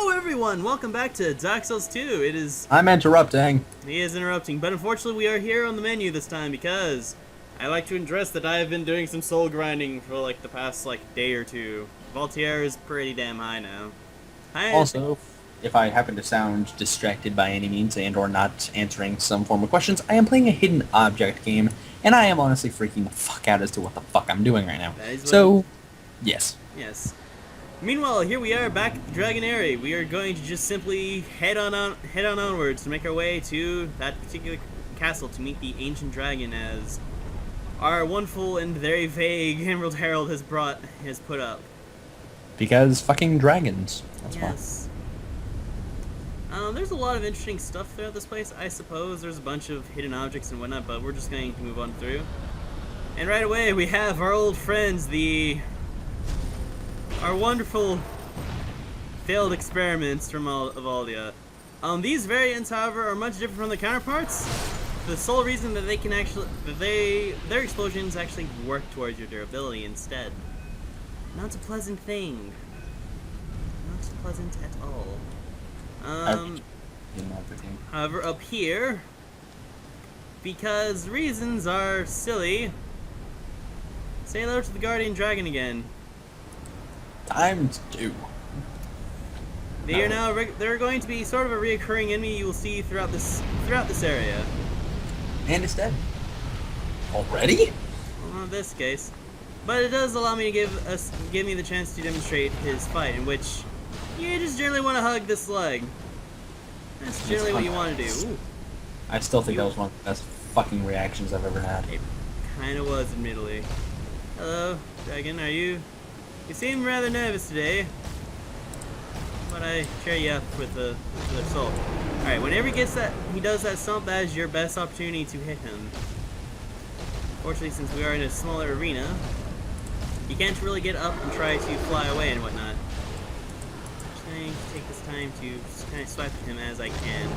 Hello everyone, welcome back to Dark Souls 2. I'm interrupting. He is interrupting, but unfortunately we are here on the menu this time because I like to address that I have been doing some soul grinding for like the past day or two. Voltaire is pretty damn high now. Also, if I happen to sound distracted by any means and or not answering some form of questions, I am playing a hidden object game, and I am honestly freaking the fuck out as to what the fuck I'm doing right now. So, yes. Yes. Meanwhile, here we are back at the Dragon Area. We are going to just simply head on onwards to make our way to that particular castle to meet the ancient dragon, as our wonderful and very vague Emerald Herald has put up. Because fucking dragons. That's yes. Why. There's a lot of interesting stuff throughout this place. I suppose there's a bunch of hidden objects and whatnot, but we're just going to move on through. And right away, we have our old friends, our wonderful failed experiments from Aldia. These variants, however, are much different from their counterparts. The sole reason that their explosions actually work towards your durability instead. Not a pleasant thing. Not pleasant at all. However, up here, because reasons are silly, say hello to the Guardian Dragon again. Times two. They are now. They're going to be sort of a reoccurring enemy you will see throughout this area. And it's dead. Already? Well, not in this case, but it does allow me to give me the chance to demonstrate his fight, in which you just generally want to hug this leg. That's generally what you want to do. Ooh. I still think that was one of the best fucking reactions I've ever had. It kind of was, admittedly. Hello, dragon. Are you? You seem rather nervous today, but I cheer you up with the assault. Alright, whenever he does that stomp, that is your best opportunity to hit him. Fortunately, since we are in a smaller arena, you can't really get up and try to fly away and whatnot. I'm just going to take this time to just kind of swipe at him as I can.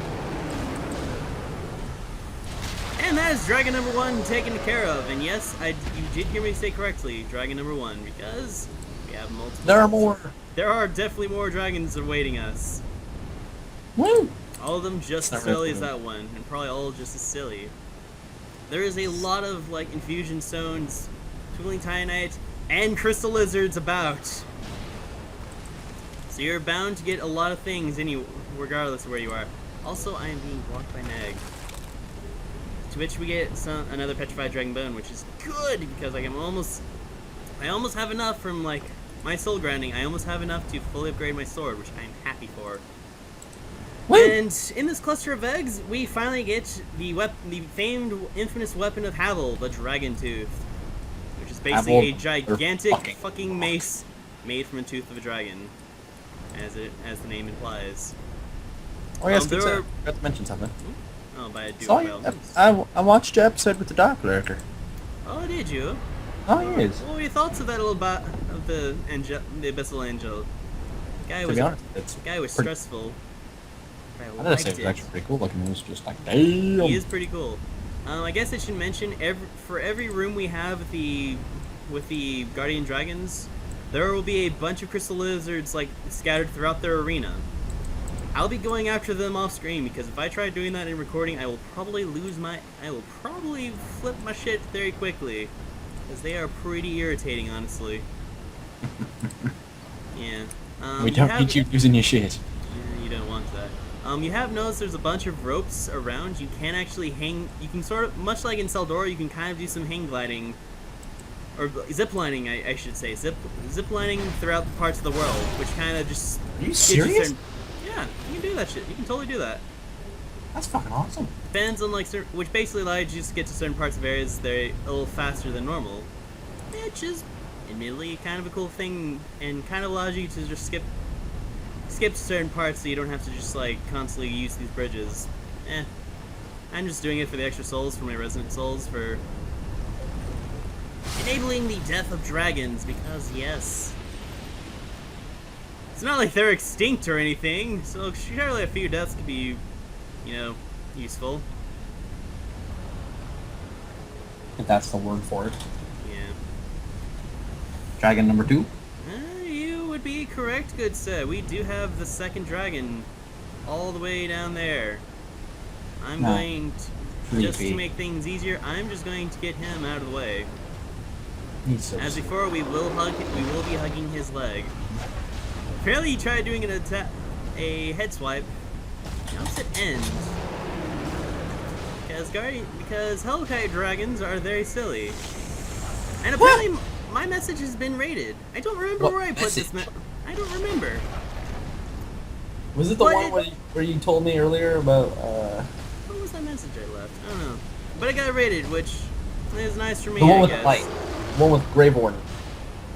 And that is dragon number 1 taken care of. And yes, you did hear me say correctly, dragon number 1, because we have multiple. There are more. There are definitely more dragons awaiting us. Woo! All of them just as silly as that one, and probably all just as silly. There is a lot of infusion stones, twinkling titanite, and crystal lizards about. So you're bound to get a lot of things regardless of where you are. Also, I am being blocked by Nag. To which we get another petrified dragon bone, which is good because I almost have enough from my soul grinding. I almost have enough to fully upgrade my sword, which I am happy for. Woo! And in this cluster of eggs, we finally get the famed infamous weapon of Havel, the Dragon Tooth, which is basically a gigantic fucking mace made from a tooth of a dragon, as the name implies. Oh yes, I forgot to mention something. Oh, by a dude. I watched your episode with the Dark Lurker. Oh, did you? Oh, yes. What were your thoughts of that little of the Abyssal Angel? The guy was stressful. I gotta say, it was actually pretty cool looking. It was just damn. He is pretty cool. I guess I should mention, for every room we have with the Guardian Dragons, there will be a bunch of crystal lizards scattered throughout their arena. I'll be going after them off screen, because if I try doing that in recording, I will probably flip my shit very quickly, because they are pretty irritating, honestly. Yeah. We don't need you using your shit. Yeah, you don't want that. You have noticed there's a bunch of ropes around. You can actually hang. You can sort of, much like in Seldora, you can kind of do some hang gliding, or zip lining, I should say, zip lining throughout the parts of the world, which kind of just. Are you serious? Yeah, you can do that shit. You can totally do that. That's fucking awesome. Depends on which basically allows you to get to certain parts of areas they're a little faster than normal, which is admittedly kind of a cool thing, and kind of allows you to just skip certain parts so you don't have to just constantly use these bridges. I'm just doing it for the extra souls, for my resident souls, for enabling the death of dragons, because yes, it's not like they're extinct or anything, so surely a few deaths could be, useful. If that's the word for it. Yeah. Dragon number 2? You would would be correct, good sir. We do have the second dragon all the way down there. I'm No. going to, just to Creepy. make things easier, I'm just going to get him out of the way. He's so As sweet. before, we will be hugging his leg. Apparently, he tried doing a head swipe. Opposite end. Because Hellkite dragons are very silly. And apparently, my message has been rated. I don't remember What where I put this. message? I don't remember. Was it the What one where you told me earlier about, What was that message I left? I don't know. But I got rated, which is nice for me, the one I with guess. the light? The one with Grave Warden.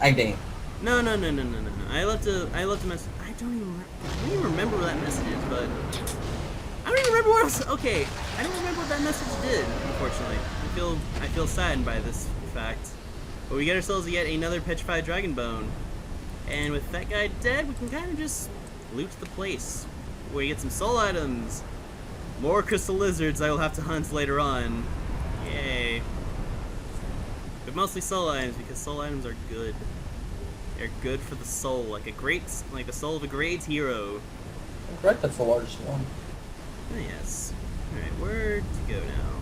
I damn. No. I left a message. I don't even remember what that message is, but I don't even remember what else. Okay, I don't remember what that message did. Unfortunately, I feel saddened by this fact. But we get ourselves yet another petrified dragon bone, and with that guy dead, we can kind of just loot the place. We get some soul items, more crystal lizards I will have to hunt later on. Yay! But mostly soul items because soul items are good. They're good for the soul, like the soul of a great hero. I'm correct, that's the largest one. Oh, yes. Alright, where to go now?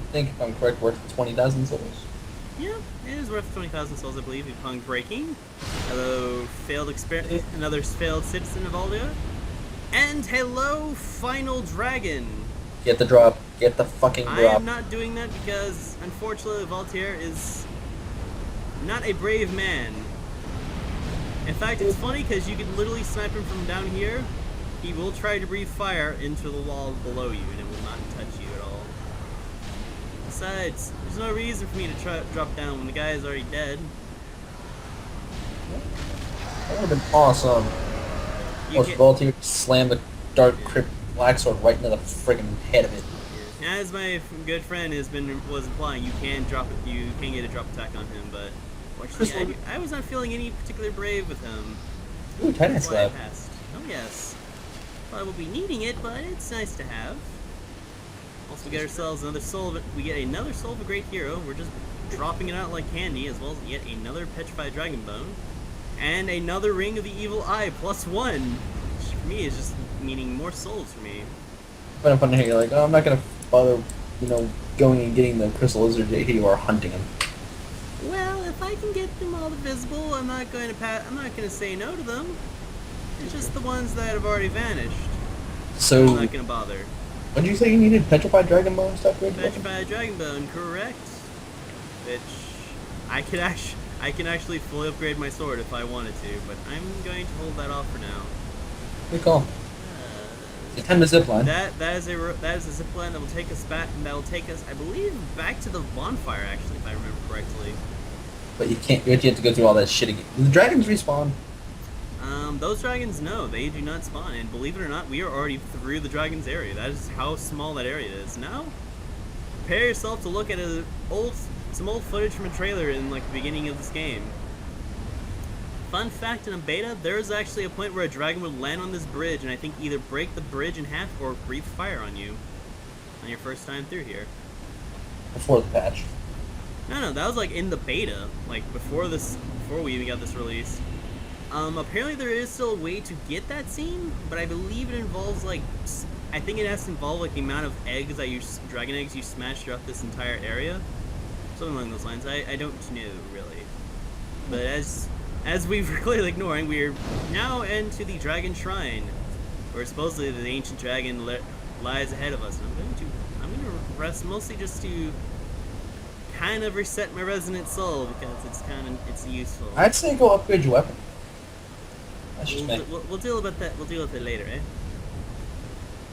I think if I'm correct, worth 20,000 souls. Yeah, it is worth 20,000 souls, I believe. We've hung breaking. Hello, another failed citizen of Aldia. And hello, final dragon. Get the drop. Get the fucking drop. I am not doing that because, unfortunately, Voltaire is not a brave man. In fact, it's funny because you can literally snipe him from down here. He will try to breathe fire into the wall below you, and it will not touch you at all. Besides, there's no reason for me to drop down when the guy is already dead. That would have been awesome. You Voltaire slam the dark crypt black sword right into the friggin' head of it. As my good friend was implying, you can get a drop attack on him, but fortunately, I was not feeling any particular brave with him. Ooh, Titan That's why I slab. passed. Oh yes. Well, I will be needing it, but it's nice to have. Also, we get ourselves another soul. We get another soul of a great hero. We're just dropping it out like candy, as well as yet another petrified dragon bone, and another ring of the evil eye +1. Which for me is just meaning more souls for me. But I'm fun to hear you're like, oh, I'm not gonna bother, going and getting the crystal lizard you are hunting him. Well, if I can get them all visible, I'm not going to say no to them. It's just the ones that have already vanished. So, I'm not going to bother. what did you say you needed? Petrified dragon bone stuff? Petrified dragon bone, correct? Which I can actually fully upgrade my sword if I wanted to, but I'm going to hold that off for now. Good call. It's time to zipline. That is a zip line that will take us back. That will take us, I believe, back to the bonfire. Actually, if I remember correctly. But you can't. You have to go through all that shit again. Do the dragons respawn? Those dragons, no, they do not spawn. And believe it or not, we are already through the dragon's area. That is how small that area is. Now, prepare yourself to look at some old footage from a trailer in like the beginning of this game. Fun fact, in a beta, there's actually a point where a dragon would land on this bridge and I think either break the bridge in half or breathe fire on you on your first time through here. Before the patch. No, that was like in the beta, like before we even got this release. Apparently there is still a way to get that scene, but I believe it involves I think it has to involve like the amount of eggs dragon eggs you smash throughout this entire area. Something along those lines. I don't know really. But as we've clearly ignoring, we're now into the Dragon Shrine, where supposedly the ancient dragon lies ahead of us. And I'm going to rest mostly just to kind of reset my resonant soul because it's useful. I'd say go upgrade your weapon. That's just me. We'll deal with that. We'll deal with it later, eh?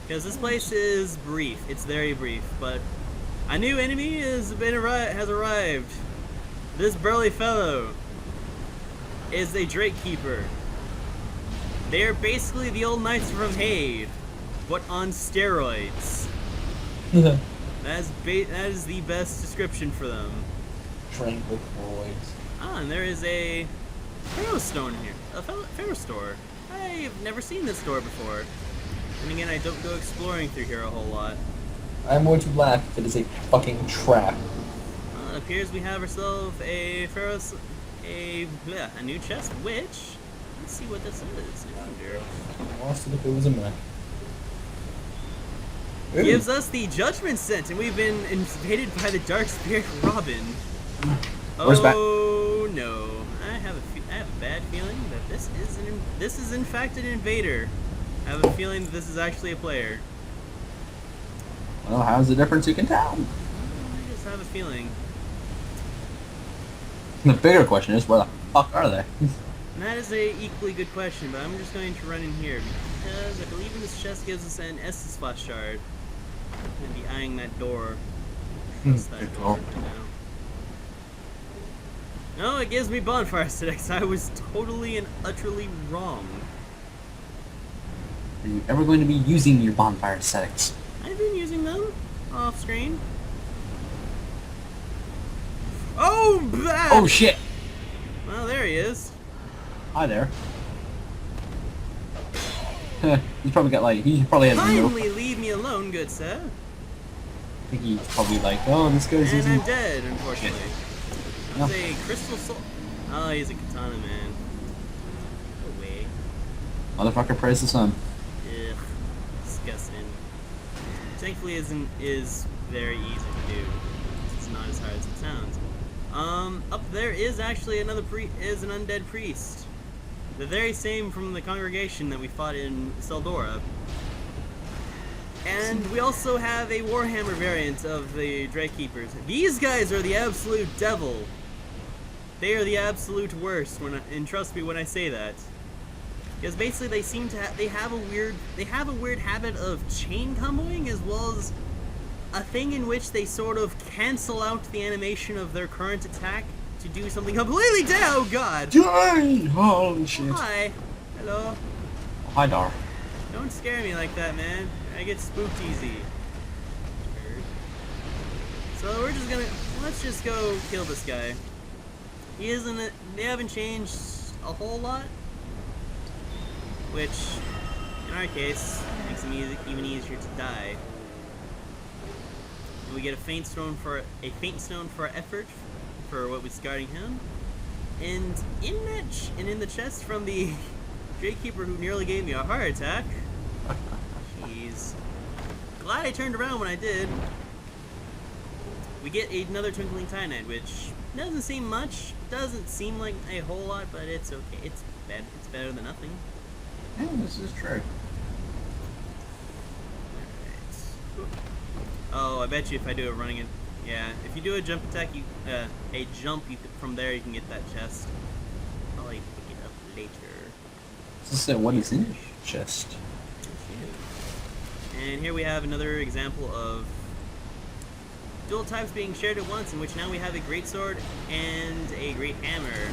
Because this place is brief. It's very brief, but a new enemy has arrived. This burly fellow is a Drake Keeper. They are basically the old knights from Haid, but on steroids. That is the best description for them. Trained with roids. Ah, and there is a Pharaoh Stone here. A Pharaoh store. I've never seen this store before. And again, I don't go exploring through here a whole lot. I'm going to laugh if it is a fucking trap. It appears we have ourselves a new chest, which Let's see what this is. I wonder. Lost it if it was a mech. Gives us the Judgment Scent, and we've been invaded by the Dark Spirit Robin. Where's Oh no! I have a bad feeling that this is in fact an invader. I have a feeling that this is actually a player. Well, how's the difference you can tell? I just have a feeling. The bigger question is, where the fuck are they? And that is a equally good question, but I'm just going to run in here because I believe in this chest gives us an Estus spot shard. I'm gonna be eyeing that door. Trust that door for now. No, it gives me bonfire aesthetics. I was totally and utterly wrong. Are you ever going to be using your bonfire aesthetics? I've been using them off screen. Oh, bad! Oh shit! Well, there he is. Hi there. He's probably got like, he probably has no... Kindly leave me alone, good sir. I think he's probably like, oh, this guy's And using... I'm dead, unfortunately. Yep. That's a crystal soul. Oh, he's a katana man. No way. Motherfucker, praise the sun. Ugh. Disgusting. Thankfully, is very easy to do. It's not as hard as it sounds. Up there is actually an undead priest. The very same from the congregation that we fought in Seldora. And we also have a Warhammer variant of the Drake Keepers. These guys are the absolute devil. They are the absolute worst. And trust me when I say that, because basically they seem to they have a weird habit of chain comboing, as well as a thing in which they sort of cancel out the animation of their current attack to do something completely different. Oh god! Holy shit! Hi, hello. Oh, hi, Dar. Don't scare me like that, man. I get spooked easy. So let's just go kill this guy. They haven't changed a whole lot, which, in our case, makes him even easier to die. And we get a faint stone for effort for what was guarding him. And in the chest from the Drake Keeper who nearly gave me a heart attack. Jeez. Glad I turned around when I did. We get another Twinkling Titanite, which doesn't seem much. Doesn't seem like a whole lot, but it's okay. It's better than nothing. Yeah, this is true. Alright. Oh, I bet you if I do it running it, yeah. If you do a jump attack, from there you can get that chest. Probably pick it up later. So what is in your chest? And here we have another example of dual types being shared at once, in which now we have a great sword and a great hammer.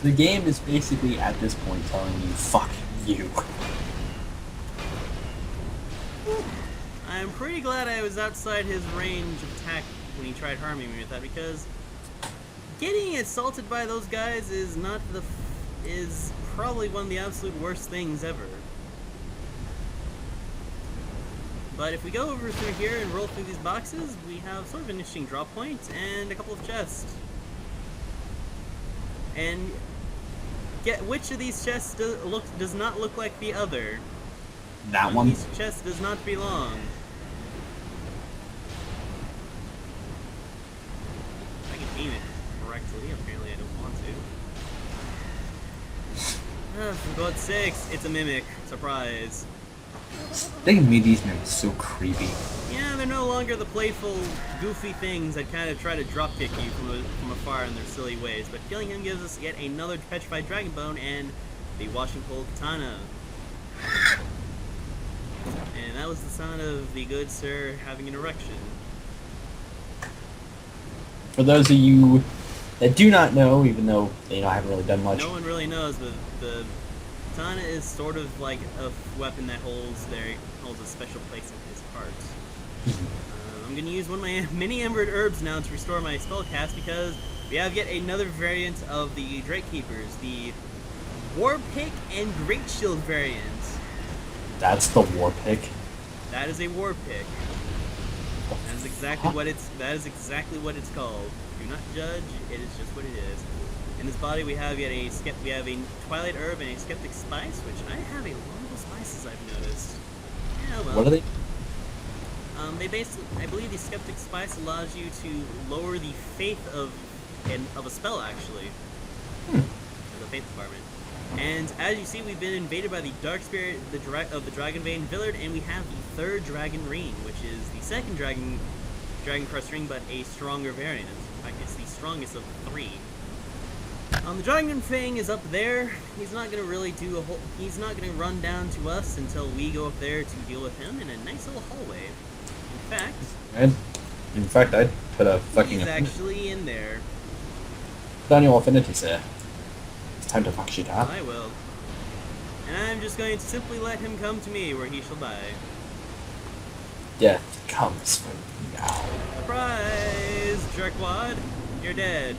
The game is basically at this point telling you, fuck you. I'm pretty glad I was outside his range of attack when he tried harming me with that, because getting assaulted by those guys is probably one of the absolute worst things ever. But if we go over through here and roll through these boxes, we have sort of an interesting drop point and a couple of chests. And get which of these chests does not look like the other. That one? Each chest does not belong. I can aim it correctly. Apparently, I don't want to. For God's sakes, it's a mimic. Surprise. They made these mimics so creepy. Yeah, they're no longer the playful, goofy things that kind of try to dropkick you from afar in their silly ways. But killing him gives us yet another petrified dragon bone and the washing pole katana. And that was the sound of the good sir having an erection. For those of you that do not know, even though I haven't really done much. No one really knows, but the katana is sort of like a weapon that holds a special place in his heart. I'm going to use one of my mini embered herbs now to restore my spell cast, because we have yet another variant of the Drake Keepers, the War Pick and Great Shield variant. That's the War Pick. That is a War Pick. That is exactly what it's called. Do not judge, it is just what it is. In this body, we have a twilight herb and a skeptic spice, which I have a lot of the spices I've noticed. Yeah, well. What are they? They basically, I believe the skeptic spice allows you to lower the faith of a spell, actually. Of the faith department. And as you see, we've been invaded by the dark spirit of the dragon vein Withered, and we have the third dragon ring, which is the second dragon crest ring, but a stronger variant. In fact, it's the strongest of the three. The dragon thing is up there. He's not gonna really do he's not gonna run down to us until we go up there to deal with him in a nice little hallway. In fact, I'd put a fucking... He's actually in there. Daniel Affinity, sir. It's time to fuck shit up. I will. And I'm just going to simply let him come to me, where he shall die. Death comes for you now. Surprise! Jerkwad! You're dead.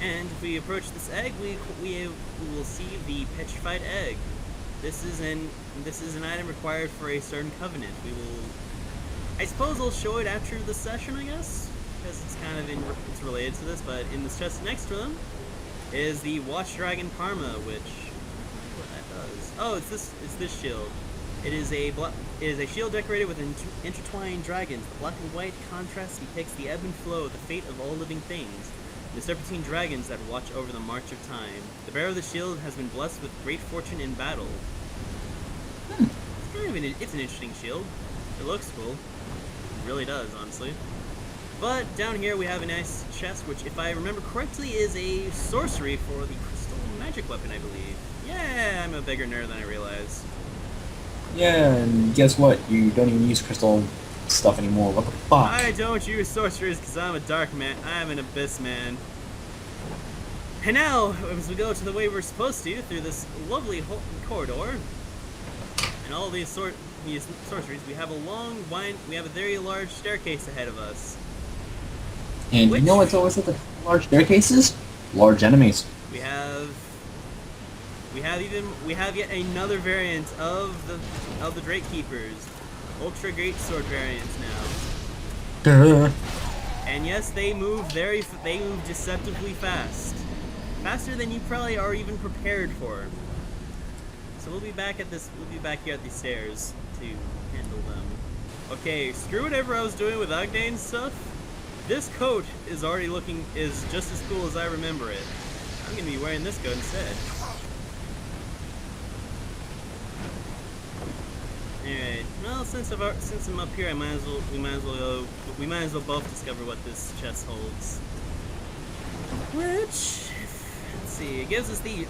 And if we approach this egg, we will see the petrified egg. This is an item required for a certain covenant. We will, I suppose I'll show it after the session, I guess, because it's kind of it's related to this. But in this chest next to them is the Watch Dragon Parma, which what that does. Oh, it's this shield. It is a shield decorated with intertwined dragons. The black and white contrast depicts the ebb and flow of the fate of all living things. The serpentine dragons that watch over the march of time. The bearer of the shield has been blessed with great fortune in battle. It's an interesting shield. It looks cool. It really does, honestly. But down here we have a nice chest, which, if I remember correctly, is a sorcery for the crystal magic weapon, I believe. Yeah, I'm a bigger nerd than I realized. Yeah, and guess what? You don't even use crystal stuff anymore. What the fuck? I don't use sorceries because I'm a dark man. I'm an abyss man. And now, as we go to the way we're supposed to, through this lovely corridor, and all these sorceries, we have a very large staircase ahead of us. And you know what's always at the large staircases? Large enemies. We have yet another variant of the Drake Keepers. Ultra Great Sword variants now. And yes, they move deceptively fast. Faster than you probably are even prepared for. So we'll be back here at these stairs to handle them. Okay, screw whatever I was doing with Ogdane's stuff. This coat is just as cool as I remember it. I'm gonna be wearing this coat instead. Alright, well, since I'm up here, we might as well both discover what this chest holds. Which, let's see, it gives us the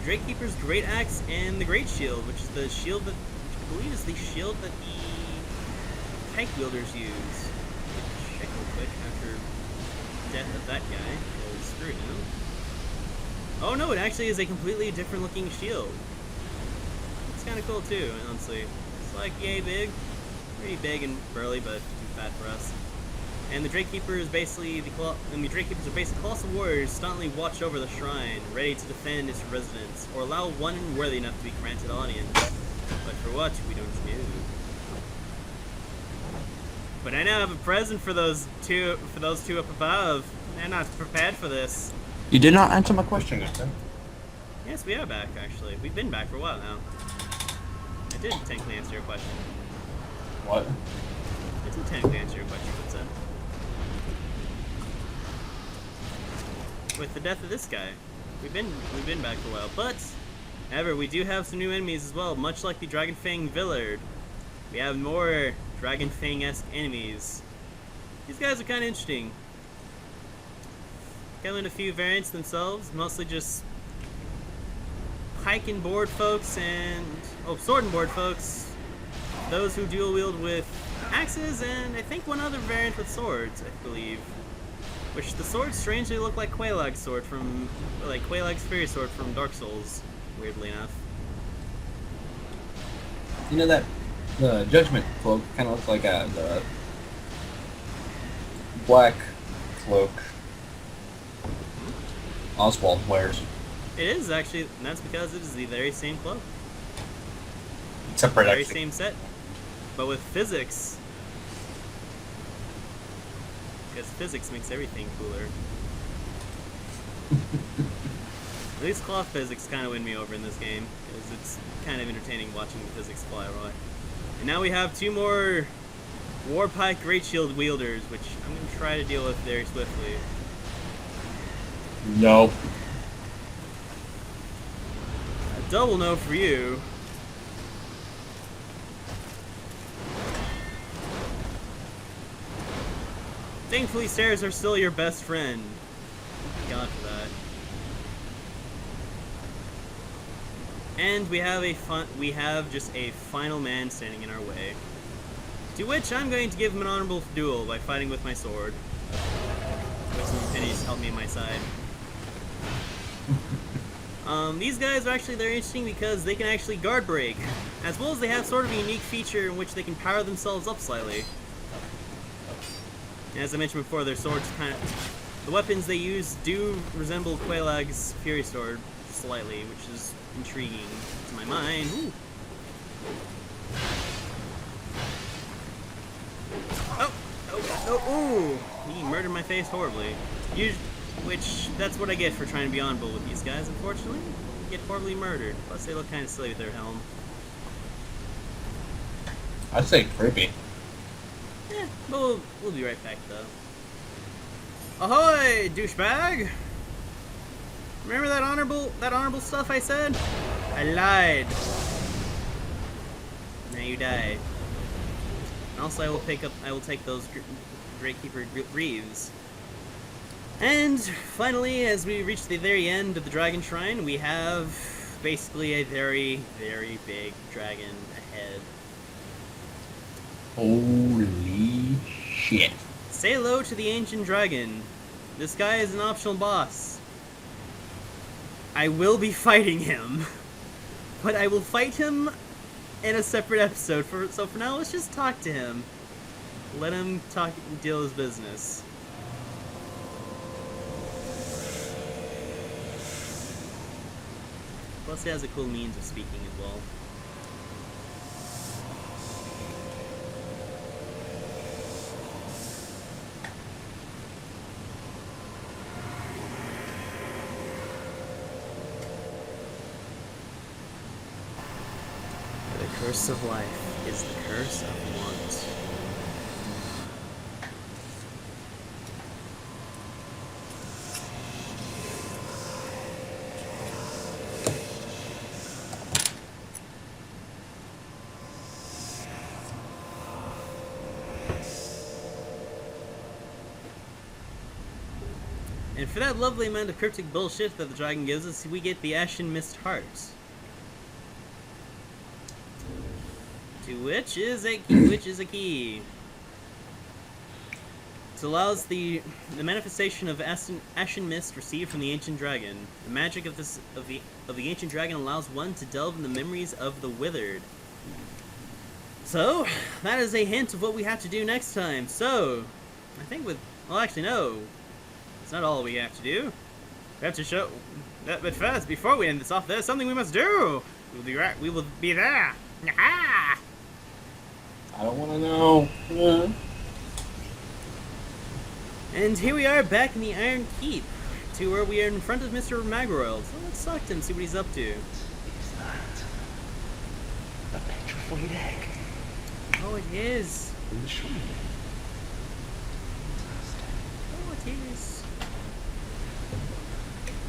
Drake Keeper's Great Axe and the Great Shield, which is the shield that, I believe is the shield that the tank wielders use. Check real quick after death of that guy, because screw him. Oh no, it actually is a completely different looking shield. It's kind of cool too, honestly. Like, yay big. Pretty big and burly, but too fat for us. And the Drake Keeper is basically the Drake Keepers are basically colossal warriors staunchly watch over the shrine, ready to defend its residents, or allow one worthy enough to be granted audience. But for what, we don't know. But I now have a present for those two up above. They're not prepared for this. You did not answer my question, Gunther. Yes, we are back, actually. We've been back for a while now. I did technically answer your question. What? I did technically answer your question, what's up? With the death of this guy, we've been back for a while, but however, we do have some new enemies as well, much like the Dragon Fang Withered. We have more Dragon Fang-esque enemies. These guys are kind of interesting. Come in a few variants themselves, mostly just pike and board folks and sword and board folks, those who dual wield with axes, and I think one other variant with swords, I believe. Which the swords strangely look like Quaylag's sword Quaylag's fairy sword from Dark Souls, weirdly enough. You know that the Judgment cloak kind of looks like the black cloak Oswald wears. It is actually, and that's because it is the very same cloak. Except for the very same set, but with physics. because physics makes everything cooler. At least cloth physics kind of win me over in this game, because it's kind of entertaining watching the physics fly right. And now we have 2 more Warpike Great Shield wielders, which I'm going to try to deal with very swiftly. No. A double no for you. Thankfully, stairs are still your best friend. Thank God for that. And we have just a final man standing in our way. To which I'm going to give him an honorable duel by fighting with my sword. With some pennies to help me in my side. These guys are actually very interesting because they can actually guard break, as well as they have sort of a unique feature in which they can power themselves up slightly. And as I mentioned before, their swords the weapons they use do resemble Quailag's Fury Sword slightly, which is intriguing to my mind. Ooh. Oh, he murdered my face horribly. Which, that's what I get for trying to be honorable with these guys, unfortunately. I get horribly murdered. Plus, they look kind of silly with their helm. I'd say creepy. Yeah, but we'll be right back, though. Ahoy, douchebag! Remember that honorable stuff I said? I lied. Now you die. And also, I will take those Great Keeper Greaves. And finally, as we reach the very end of the Dragon Shrine, we have basically a very, very big dragon ahead. Holy shit. Say hello to the Ancient Dragon. This guy is an optional boss. I will be fighting him, but I will fight him in a separate episode. So for now, let's just talk to him. Let him deal his business. Plus, he has a cool means of speaking as well. The curse of life is the curse of want. And for that lovely amount of cryptic bullshit that the dragon gives us, we get the Ashen Mist Heart. To which is a key. It allows the manifestation of ashen mist received from the ancient dragon. The magic of the ancient dragon allows one to delve in the memories of the withered. So that is a hint of what we have to do next time. So I think well, actually no, it's not all we have to do. We have to show that, but first, before we end this off, there's something we must do. We will be there. Aha! I don't want to know. Yeah. And here we are back in the Iron Keep, to where we are in front of Mr. Magroil. So let's talk to him, see what he's up to. Is that a petrified egg? Oh, it is. In the shrine. Oh, it is.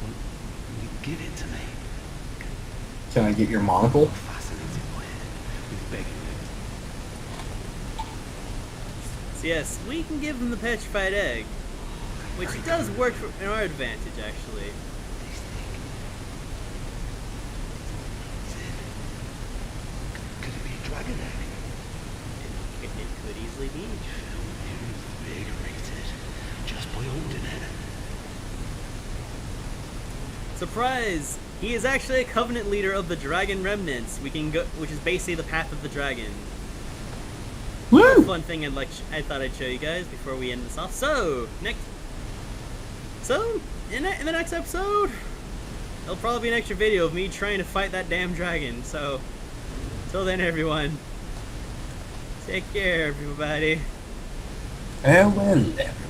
Will you give it to me? Can I get your monocle? Fascinated by it. With begging it. So yes, we can give him the petrified egg, which does work in our advantage, actually. Could it be a dragon egg? It could easily be. Invigorated just by holding it. Surprise! He is actually a covenant leader of the Dragon Remnants. Which is basically the path of the dragon. Woo! Fun thing I thought I'd show you guys before we end this off. So in the next episode, there'll probably be an extra video of me trying to fight that damn dragon. So, till then, everyone, take care, everybody. Farewell, everyone.